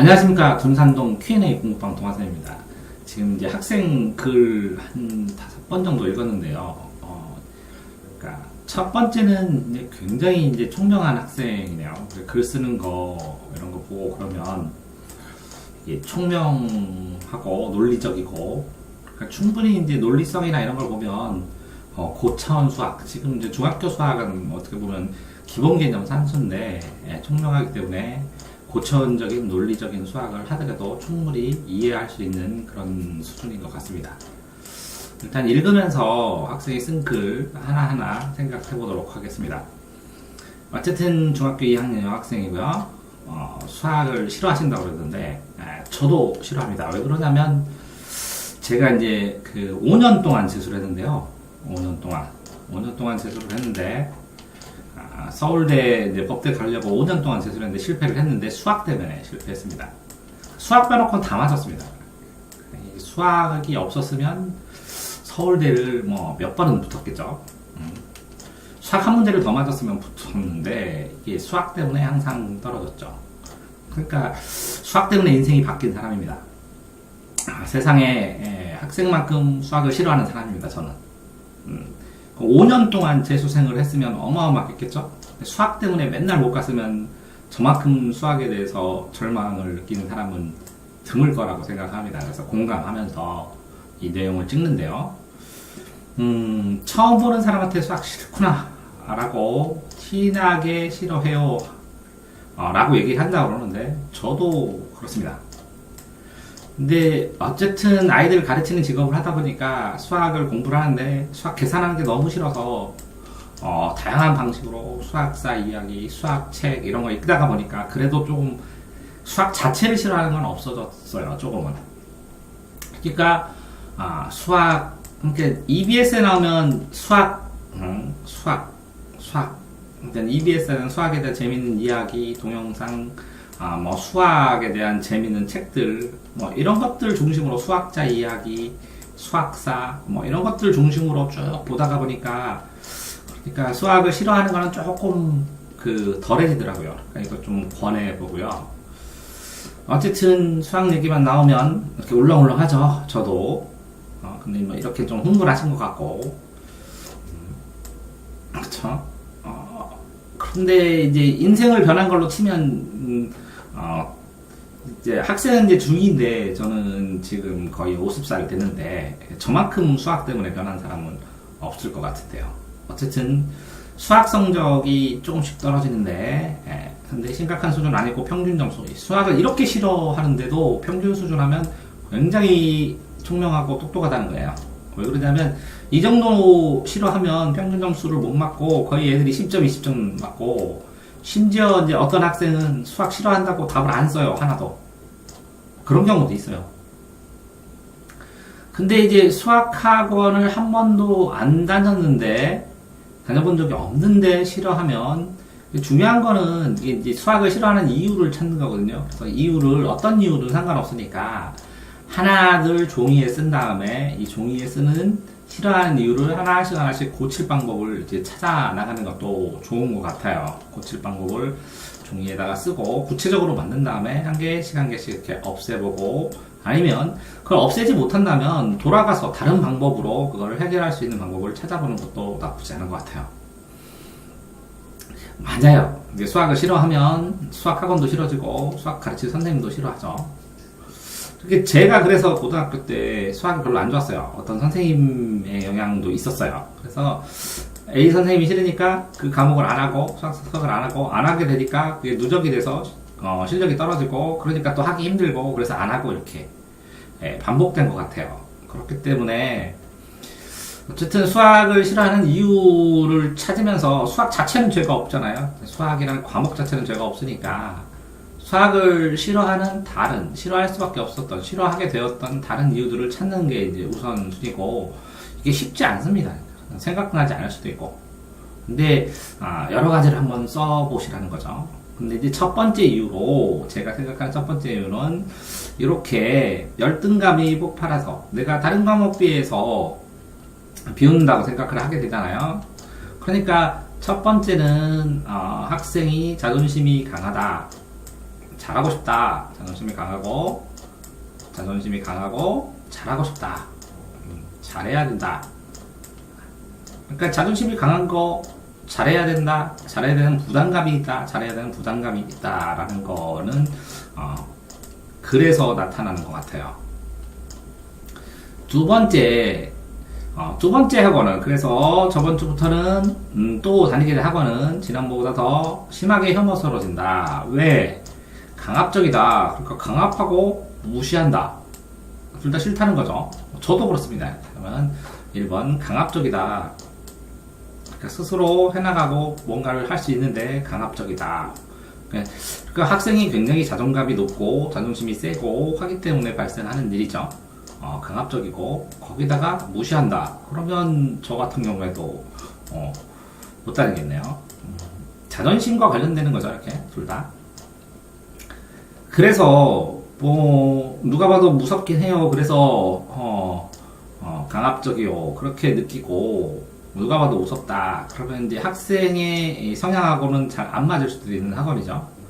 안녕하십니까. 둔산동 Q&A 공부방 동화쌤입니다. 지금 이제 학생 글 한 5번 정도 읽었는데요. 그러니까 첫 번째는 이제 굉장히 이제 총명한 학생이네요. 글 쓰는 거 이런 거 보고 그러면 이게 총명하고 논리적이고, 그러니까 충분히 이제 논리성이나 이런 걸 보면 고차원 수학, 지금 이제 중학교 수학은 어떻게 보면 기본 개념 산수인데 총명하기 때문에 고차원적인 논리적인 수학을 하더라도 충분히 이해할 수 있는 그런 수준인 것 같습니다. 일단 읽으면서 학생이 쓴 글 하나하나 생각해 보도록 하겠습니다. 어쨌든 중학교 2학년 여학생이고요. 수학을 싫어하신다고 그러던데 저도 싫어합니다. 왜 그러냐면 제가 이제 그 5년 동안 재수를 했는데요. 5년 동안 재수를 했는데 서울대 이제 법대 가려고 5년 동안 재수를 했는데 실패를 했는데 수학 때문에 실패했습니다. 수학 빼놓고는 다 맞았습니다. 수학이 없었으면 서울대를 뭐 몇 번은 붙었겠죠. 수학 한 문제를 더 맞았으면 붙었는데 이게 수학 때문에 항상 떨어졌죠. 그러니까 수학 때문에 인생이 바뀐 사람입니다. 세상에 학생만큼 수학을 싫어하는 사람입니다. 저는 5년 동안 재수생을 했으면 어마어마했겠죠. 수학 때문에 맨날 못 갔으면 저만큼 수학에 대해서 절망을 느끼는 사람은 드물 거라고 생각합니다. 그래서 공감하면서 이 내용을 찍는데요. 처음 보는 사람한테 수학 싫구나 라고 티나게 싫어해요 라고 얘기한다고 그러는데 저도 그렇습니다. 근데 어쨌든 아이들 가르치는 직업을 하다 보니까 수학을 공부를 하는데 수학 계산하는 게 너무 싫어서 다양한 방식으로 수학사 이야기, 수학책 이런 거 읽다가 보니까 그래도 조금 수학 자체를 싫어하는 건 없어졌어요. 조금은. 그러니까 수학, 그러니까 EBS에 나오면 수학. 그러니까 EBS는 수학에 대한 재밌는 이야기, 동영상, 뭐 수학에 대한 재밌는 책들, 뭐 이런 것들 중심으로 수학자 이야기, 수학사, 뭐 이런 것들 중심으로 쭉 보다가 보니까, 그러니까 수학을 싫어하는 거는 조금 덜해지더라고요. 그러니까 이거 좀 권해 보고요. 어쨌든 수학 얘기만 나오면 이렇게 울렁울렁하죠. 저도. 근데 뭐 이렇게 좀 흥분하신 것 같고, 그렇죠. 그런데 이제 인생을 변한 걸로 치면 이제 학생은 이제 중2인데 저는 지금 거의 50살 됐는데 저만큼 수학 때문에 변한 사람은 없을 것 같은데요. 어쨌든 수학 성적이 조금씩 떨어지는데 근데 심각한 수준 아니고 평균 점수, 수학을 이렇게 싫어하는데도 평균 수준 하면 굉장히 총명하고 똑똑하다는 거예요. 왜 그러냐면 이 정도 싫어하면 평균 점수를 못 맞고 거의 애들이 10점, 20점 맞고, 심지어 이제 어떤 학생은 수학 싫어한다고 답을 안 써요. 하나도. 그런 경우도 있어요. 근데 이제 수학학원을 한 번도 안 다녀본 적이 없는데 싫어하면, 중요한 거는 이제 수학을 싫어하는 이유를 찾는 거거든요. 그래서 어떤 이유든 상관없으니까 하나둘 종이에 쓴 다음에 이 종이에 쓰는 싫어하는 이유를 하나씩 고칠 방법을 이제 찾아 나가는 것도 좋은 것 같아요. 고칠 방법을 종이에다가 쓰고 구체적으로 만든 다음에 한 개씩 이렇게 없애보고, 아니면 그걸 없애지 못한다면 돌아가서 다른 방법으로 그걸 해결할 수 있는 방법을 찾아보는 것도 나쁘지 않은 것 같아요. 맞아요. 이제 수학을 싫어하면 수학학원도 싫어지고 수학 가르치는 선생님도 싫어하죠. 제가 그래서 고등학교 때 수학이 별로 안 좋았어요. 어떤 선생님의 영향도 있었어요. 그래서 A 선생님이 싫으니까 그 과목을 안 하고, 수학을 안 하게 되니까 그게 누적이 돼서 실력이 떨어지고, 그러니까 또 하기 힘들고, 그래서 안 하고 이렇게 반복된 것 같아요. 그렇기 때문에 어쨌든 수학을 싫어하는 이유를 찾으면서, 수학 자체는 죄가 없잖아요. 수학이라는 과목 자체는 죄가 없으니까 수학을 싫어할 수밖에 없었던, 싫어하게 되었던 다른 이유들을 찾는 게 이제 우선순위고, 이게 쉽지 않습니다. 생각나지 않을 수도 있고. 근데, 여러 가지를 한번 써보시라는 거죠. 근데 이제 첫 번째 이유로, 제가 생각하는 첫 번째 이유는, 이렇게 열등감이 폭발해서, 내가 다른 과목 비해서 비웃는다고 생각을 하게 되잖아요. 그러니까, 첫 번째는, 학생이 자존심이 강하다. 잘하고 싶다. 자존심이 강하고 잘하고 싶다. 잘해야 된다. 그러니까 자존심이 강한 거 잘해야 된다. 잘해야 되는 부담감이 있다. 잘해야 되는 부담감이 있다라는 거는 그래서 나타나는 것 같아요. 두 번째 학원은, 그래서 저번 주부터는 또 다니게 될 학원은 지난번보다 더 심하게 혐오스러워진다. 왜? 강압적이다. 그러니까 강압하고 무시한다. 둘 다 싫다는 거죠. 저도 그렇습니다. 그러면 1번 강압적이다. 그러니까 스스로 해나가고 뭔가를 할 수 있는데 강압적이다. 그러니까 학생이 굉장히 자존감이 높고 자존심이 세고 하기 때문에 발생하는 일이죠. 강압적이고 거기다가 무시한다. 그러면 저 같은 경우에도 못 다니겠네요. 자존심과 관련되는 거죠. 이렇게 둘 다. 그래서 누가 봐도 무섭긴 해요. 그래서 강압적이요 그렇게 느끼고 누가 봐도 무섭다. 그러면 이제 학생의 성향하고는 잘 안 맞을 수도 있는 학원이죠.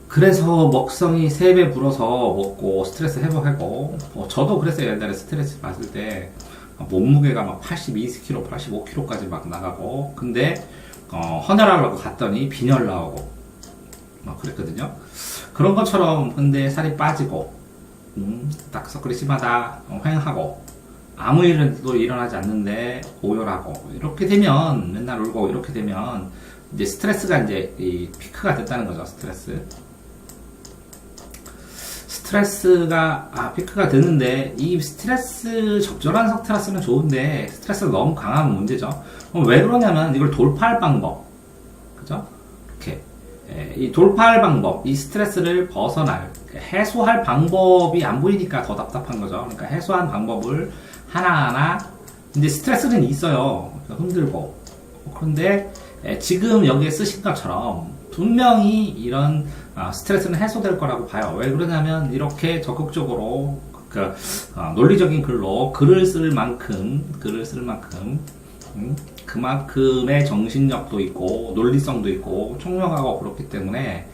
그래서 먹성이 3배 불어서 먹고 스트레스 회복하고, 저도 그랬어요. 옛날에 스트레스 받을 때 몸무게가 막 82kg, 85kg까지 막 나가고, 근데 헌혈하려고 갔더니 빈혈 나오고 막 그랬거든요. 그런 것처럼 근데 살이 빠지고 다크서클이 심하다, 휑하고 아무 일도 일어나지 않는데 오열하고 이렇게 되면, 맨날 울고 이렇게 되면 이제 스트레스가 이제 이 피크가 됐다는 거죠. 스트레스가 피크가 되는데, 이 스트레스, 적절한 스트레스는 좋은데 스트레스가 너무 강하면 문제죠. 왜 그러냐면 이걸 돌파할 방법, 그죠? 이렇게 이 돌파할 방법, 이 스트레스를 해소할 방법이 안 보이니까 더 답답한 거죠. 그러니까 해소한 방법을 하나하나, 이제 스트레스는 있어요. 힘들고. 그런데 지금 여기에 쓰신 것처럼 분명히 이런 스트레스는 해소될 거라고 봐요. 왜 그러냐면 이렇게 적극적으로 논리적인 글로 글을 쓸 만큼 그만큼의 정신력도 있고 논리성도 있고 총명하고 그렇기 때문에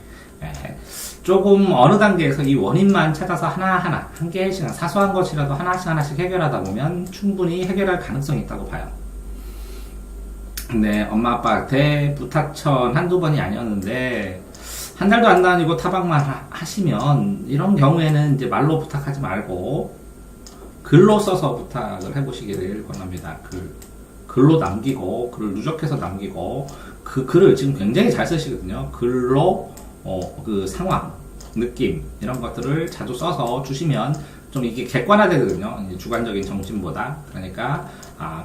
조금 어느 단계에서 이 원인만 찾아서 하나하나 한 개씩 사소한 것이라도 하나씩 해결하다 보면 충분히 해결할 가능성이 있다고 봐요. 근데 엄마 아빠한테 부타천 한두 번이 아니었는데 한 달도 안 다니고 타박만 하시면, 이런 경우에는 이제 말로 부탁하지 말고 글로 써서 부탁을 해보시기를 권합니다. 글로 남기고, 글을 누적해서 남기고, 그 글을 지금 굉장히 잘 쓰시거든요. 글로 그 상황, 느낌 이런 것들을 자주 써서 주시면 좀 이게 객관화되거든요. 이제 주관적인 정신보다. 그러니까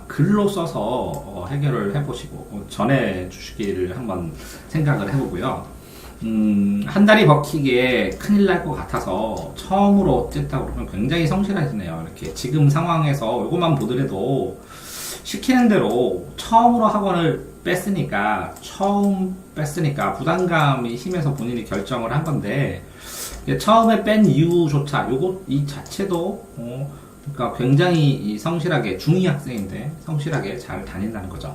글로 써서 해결을 해보시고 전해 주시기를 한번 생각을 해보고요. 한 다리 버티기에 큰일 날 것 같아서 처음으로 어쨌다고 그러면 굉장히 성실하시네요. 이렇게 지금 상황에서 이것만 보더라도 시키는 대로 처음으로 학원을 처음 뺐으니까 부담감이 심해서 본인이 결정을 한 건데, 처음에 뺀 이유조차 이 자체도 그러니까 굉장히 성실하게, 중2 학생인데 성실하게 잘 다닌다는 거죠.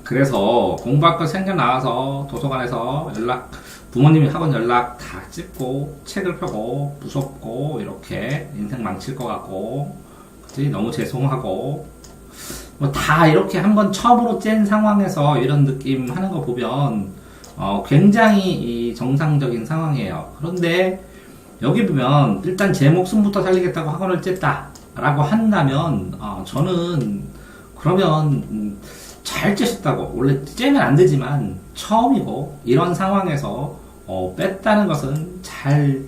그래서 공부할 거 생겨 나와서 도서관에서 부모님이 학원 연락 다 찍고 책을 펴고 무섭고 이렇게 인생 망칠 것 같고, 그치? 너무 죄송하고 다 이렇게 한번 처음으로 짠 상황에서 이런 느낌 하는 거 보면 굉장히 정상적인 상황이에요. 그런데 여기 보면 일단 제 목숨부터 살리겠다고 학원을 쨌다 라고 한다면 저는 그러면 잘 째셨다고, 원래 째면 안 되지만 처음이고 이런 상황에서 뺐다는 것은 잘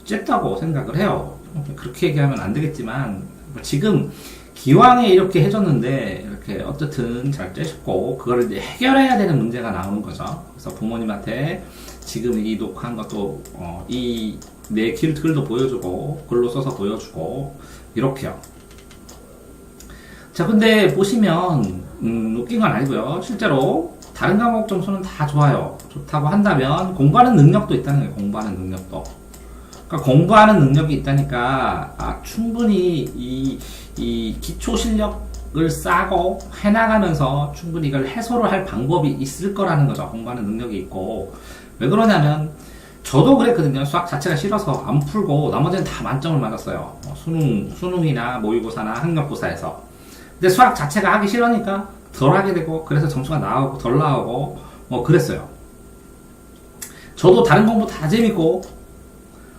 쨌다고 생각을 해요. 그렇게 얘기하면 안 되겠지만 지금 기왕에 이렇게 해줬는데 이렇게 어쨌든 잘 째셨고, 그거를 이제 해결해야 되는 문제가 나오는 거죠. 그래서 부모님한테 지금 이 녹화한 것도 이 내 글도 보여주고 글로 써서 보여주고 이렇게요. 자, 근데 보시면 웃긴 건 아니고요. 실제로 다른 과목 점수는 다 좋아요. 좋다고 한다면 공부하는 능력도 있다는 거예요. 공부하는 능력도. 그러니까 공부하는 능력이 있다니까 충분히 이 기초 실력을 쌓고 해나가면서 충분히 이걸 해소를 할 방법이 있을 거라는 거죠. 공부하는 능력이 있고. 왜 그러냐면 저도 그랬거든요. 수학 자체가 싫어서 안 풀고 나머지는 다 만점을 맞았어요. 수능이나 모의고사나 학력고사에서. 근데 수학 자체가 하기 싫으니까 덜 하게 되고, 그래서 점수가 나오고 덜 나오고 뭐 그랬어요. 저도 다른 공부 다 재밌고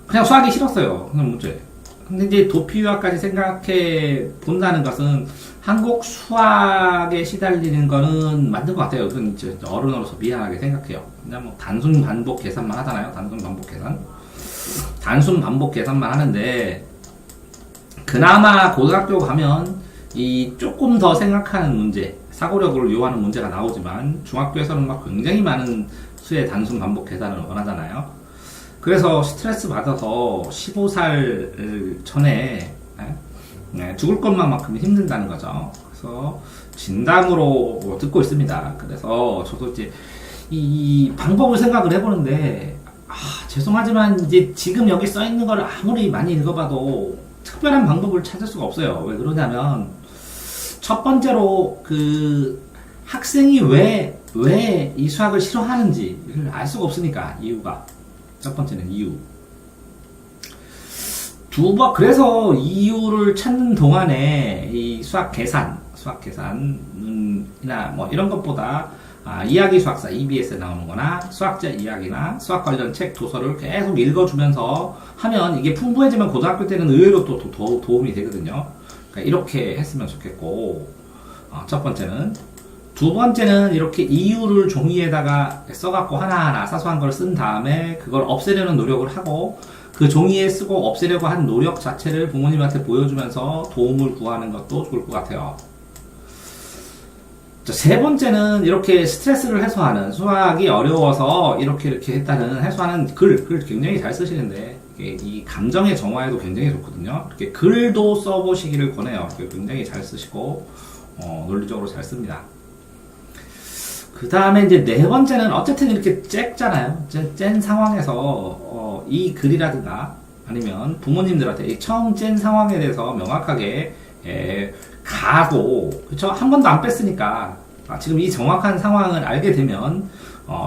그냥 수학이 싫었어요. 그런 문제. 근데 이제 도피유학까지 생각해 본다는 것은 한국 수학에 시달리는 거는 맞는 것 같아요. 그건 이제 어른으로서 미안하게 생각해요. 그냥 뭐 단순 반복 계산만 하잖아요. 단순 반복 계산. 단순 반복 계산만 하는데, 그나마 고등학교 가면 이 조금 더 생각하는 문제, 사고력을 요하는 문제가 나오지만 중학교에서는 막 굉장히 많은 수의 단순 반복 계산을 원하잖아요. 그래서 스트레스 받아서 15살 전에 죽을 것만큼 힘들다는 거죠. 그래서 진담으로 듣고 있습니다. 그래서 저도 이제 이 방법을 생각을 해보는데, 죄송하지만 이제 지금 여기 써 있는 걸 아무리 많이 읽어봐도 특별한 방법을 찾을 수가 없어요. 왜 그러냐면, 첫 번째로 그 학생이 왜 이 수학을 싫어하는지를 알 수가 없으니까, 이유가. 첫 번째는 이유. 그래서 이유를 찾는 동안에 이 수학 계산이나 뭐 이런 것보다 이야기 수학사 EBS에 나오는 거나 수학자 이야기나 수학 관련 책, 도서를 계속 읽어주면서 하면 이게 풍부해지면 고등학교 때는 의외로 또 도움이 되거든요. 그러니까 이렇게 했으면 좋겠고, 첫 번째는. 두 번째는 이렇게 이유를 종이에다가 써갖고 하나하나 사소한 걸 쓴 다음에 그걸 없애려는 노력을 하고, 그 종이에 쓰고 없애려고 한 노력 자체를 부모님한테 보여주면서 도움을 구하는 것도 좋을 것 같아요. 세 번째는 이렇게 스트레스를 해소하는, 수학이 어려워서 이렇게 했다는 해소하는 글 굉장히 잘 쓰시는데, 이 감정의 정화에도 굉장히 좋거든요. 이렇게 글도 써보시기를 권해요. 굉장히 잘 쓰시고 논리적으로 잘 씁니다. 그 다음에 이제 네 번째는 어쨌든 이렇게 쬐잖아요. 짠 상황에서 이 글이라든가 아니면 부모님들한테 처음 짠 상황에 대해서 명확하게 가고, 그쵸? 한 번도 안 뺐으니까 지금 이 정확한 상황을 알게 되면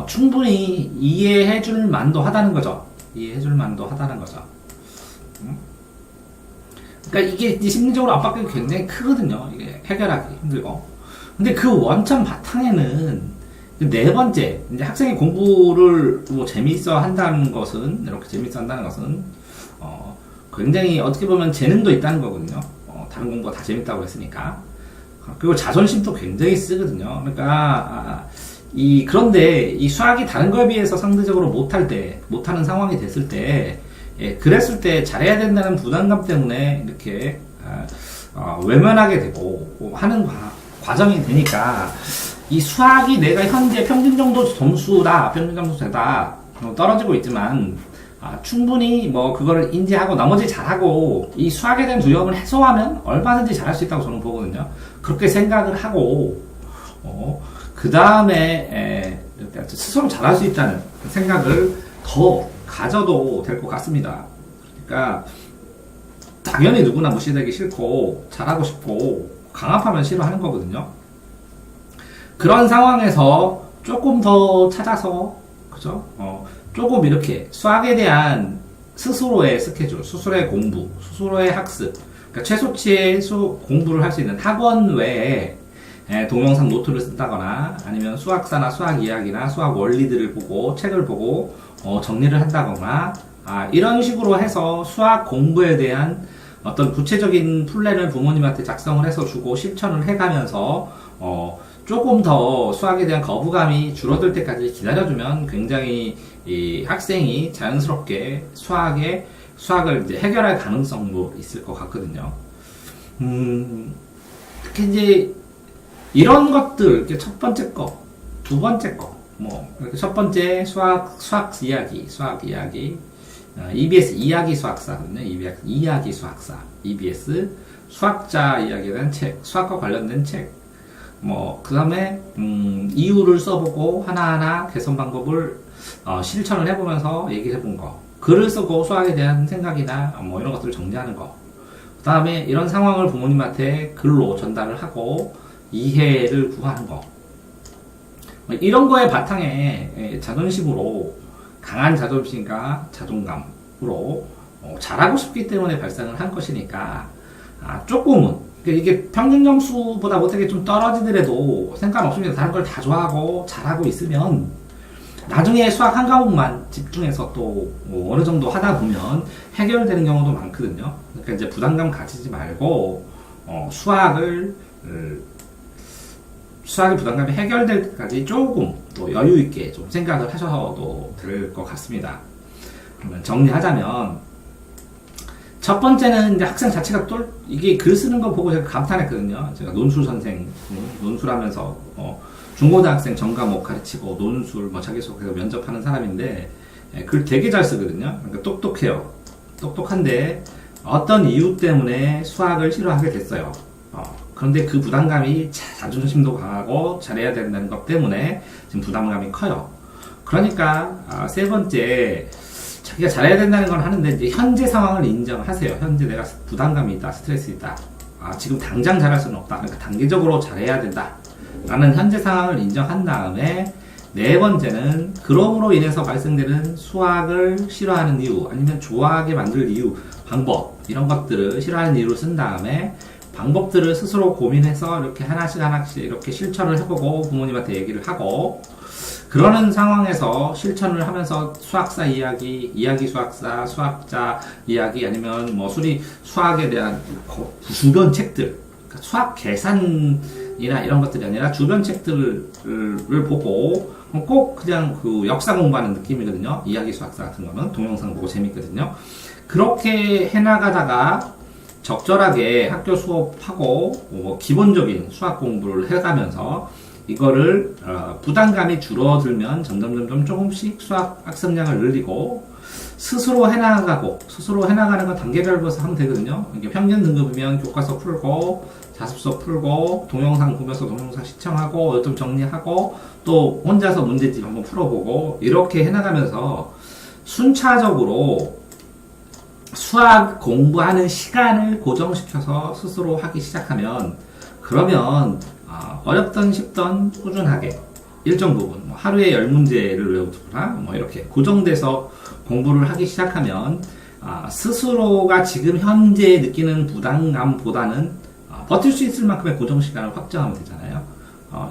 충분히 이해해줄 만도 하다는 거죠. 이해해줄 만도 하다는 거죠. 그러니까 이게 이제 심리적으로 압박감이 굉장히 크거든요. 이게 해결하기 힘들고. 근데 그 원천 바탕에는 네 번째, 이제 학생이 공부를 뭐 재밌어 한다는 것은, 이렇게 재밌어 한다는 것은, 굉장히 어떻게 보면 재능도 있다는 거거든요. 다른 공부가 다 재밌다고 했으니까. 그리고 자존심도 굉장히 쓰거든요. 그러니까, 그런데 이 수학이 다른 거에 비해서 상대적으로 못하는 상황이 됐을 때, 그랬을 때 잘해야 된다는 부담감 때문에 이렇게, 외면하게 되고 하는 과정이 되니까, 이 수학이 내가 현재 평균 정도 점수다, 평균 점수 되다, 떨어지고 있지만, 충분히 뭐 그거를 인지하고 나머지 잘하고 이 수학에 대한 두려움을 해소하면 얼마든지 잘할 수 있다고 저는 보거든요. 그렇게 생각을 하고, 그 다음에 스스로 잘할 수 있다는 생각을 더 가져도 될 것 같습니다. 그러니까 당연히 누구나 무시되기 싫고 잘하고 싶고 강압하면 싫어하는 거거든요. 그런 상황에서 조금 더 찾아서, 그죠? 조금 이렇게 수학에 대한 스스로의 스케줄, 스스로의 공부, 스스로의 학습, 그러니까 최소치의 공부를 할 수 있는 학원 외에 동영상 노트를 쓴다거나 아니면 수학사나 수학 이야기나 수학 원리들을 보고 책을 보고 정리를 한다거나, 이런 식으로 해서 수학 공부에 대한 어떤 구체적인 플랜을 부모님한테 작성을 해서 주고 실천을 해가면서 조금 더 수학에 대한 거부감이 줄어들 때까지 기다려주면 굉장히 이 학생이 자연스럽게 수학을 이제 해결할 가능성도 있을 것 같거든요. 특히 이제 이런 것들, 이렇게 첫 번째 거, 두 번째 거, 이렇게 첫 번째 수학 이야기, EBS 이야기 수학사거든요. EBS 이야기 수학사, EBS 수학자 이야기에 대한 책, 수학과 관련된 책. 그 다음에, 이유를 써보고 하나하나 개선 방법을, 실천을 해보면서 얘기를 해본 거. 글을 쓰고 수학에 대한 생각이나 이런 것들을 정리하는 거. 그 다음에 이런 상황을 부모님한테 글로 전달을 하고 이해를 구하는 거. 이런 거에 바탕에 자존심으로 강한 자존심과 자존감으로 잘하고 싶기 때문에 발상을 한 것이니까 조금은 이게 평균 점수보다 못하게 좀 떨어지더라도 상관없습니다. 다른 걸 다 좋아하고 잘하고 있으면 나중에 수학 한 과목만 집중해서 또 어느 정도 하다 보면 해결되는 경우도 많거든요. 그러니까 이제 부담감 가지지 말고 수학이 부담감이 해결될 때까지 조금 또 여유 있게 좀 생각을 하셔도 될 것 같습니다. 그러면 정리하자면 첫 번째는 이제 학생 자체가 또 이게 글 쓰는 거 보고 제가 감탄했거든요. 제가 논술 선생, 논술하면서 중고등학생 전과목 가르치고 논술 자기소개서 면접하는 사람인데 글 되게 잘 쓰거든요. 그러니까 똑똑해요. 똑똑한데 어떤 이유 때문에 수학을 싫어하게 됐어요. 그런데 그 부담감이 자존심도 강하고 잘해야 된다는 것 때문에 지금 부담감이 커요. 그러니까 세 번째, 자기가 잘해야 된다는 건 하는데 이제 현재 상황을 인정하세요. 현재 내가 부담감이 있다, 스트레스 있다. 지금 당장 잘할 수는 없다. 그러니까 단계적으로 잘해야 된다. 라는 현재 상황을 인정한 다음에 네 번째는 그럼으로 인해서 발생되는 수학을 싫어하는 이유, 아니면 좋아하게 만들 이유, 방법, 이런 것들을 싫어하는 이유로 쓴 다음에 방법들을 스스로 고민해서 이렇게 하나씩 이렇게 실천을 해보고 부모님한테 얘기를 하고, 그러는 상황에서 실천을 하면서 수학사 이야기 수학사, 수학자 이야기, 아니면 수학에 대한 주변 책들, 그러니까 수학 계산이나 이런 것들이 아니라 주변 책들을 보고 꼭 그냥 그 역사 공부하는 느낌이거든요. 이야기 수학사 같은 거는 동영상 보고 재밌거든요. 그렇게 해나가다가 적절하게 학교 수업하고 기본적인 수학 공부를 해가면서 이거를 부담감이 줄어들면 점점 조금씩 수학 학습량을 늘리고 스스로 해나가는 건 단계별로서 하면 되거든요. 이게 평균 등급이면 교과서 풀고 자습서 풀고 동영상 보면서 동영상 시청하고 좀 정리하고 또 혼자서 문제집 한번 풀어보고 이렇게 해나가면서 순차적으로 수학 공부하는 시간을 고정시켜서 스스로 하기 시작하면, 그러면 어렵던 쉽던 꾸준하게 일정 부분 하루에 10문제를 외우거나 이렇게 고정돼서 공부를 하기 시작하면 스스로가 지금 현재 느끼는 부담감보다는 버틸 수 있을 만큼의 고정 시간을 확정하면 되잖아요.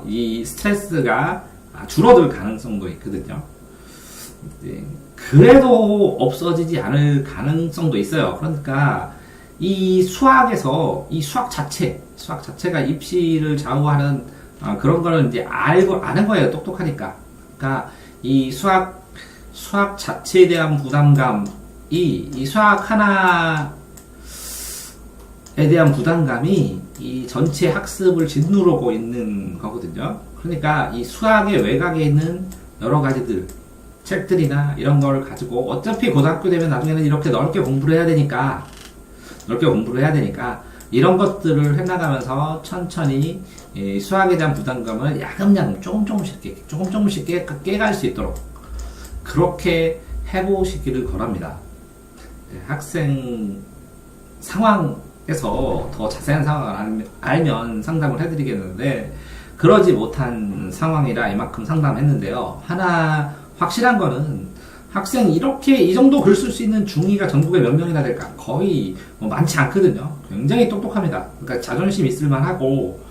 이 스트레스가 줄어들 가능성도 있거든요. 그래도 없어지지 않을 가능성도 있어요. 그러니까 이 수학에서 이 수학 자체가 입시를 좌우하는 그런 거는 이제 아는 거예요. 똑똑하니까. 그러니까 이 수학 자체에 대한 부담감이 이 수학 하나에 대한 부담감이 이 전체 학습을 짓누르고 있는 거거든요. 그러니까 이 수학의 외곽에 있는 여러 가지들, 책들이나 이런 걸 가지고 어차피 고등학교 되면 나중에는 이렇게 넓게 공부를 해야 되니까 이런 것들을 해나가면서 천천히 수학에 대한 부담감을 야금야금 조금씩 깨갈 수 있도록 그렇게 해보시기를 권합니다. 학생 상황에서 더 자세한 상황을 알면 상담을 해드리겠는데 그러지 못한 상황이라 이만큼 상담했는데요. 하나 확실한 거는 학생 이 정도 글 쓸 수 있는 중2가 전국에 몇 명이나 될까? 거의 많지 않거든요. 굉장히 똑똑합니다. 그러니까 자존심 있을 만하고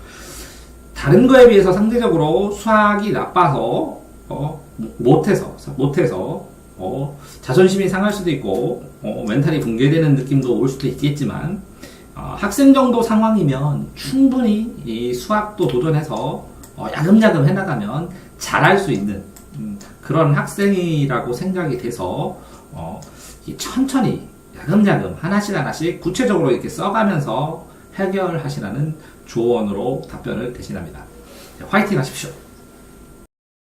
다른 거에 비해서 상대적으로 수학이 나빠서 못해서 자존심이 상할 수도 있고 멘탈이 붕괴되는 느낌도 올 수도 있겠지만 학생 정도 상황이면 충분히 이 수학도 도전해서 야금야금 해나가면 잘할 수 있는 그런 학생이라고 생각이 돼서 천천히 야금야금 하나씩 구체적으로 이렇게 써가면서 해결하시라는 조언으로 답변을 대신합니다. 화이팅 하십시오.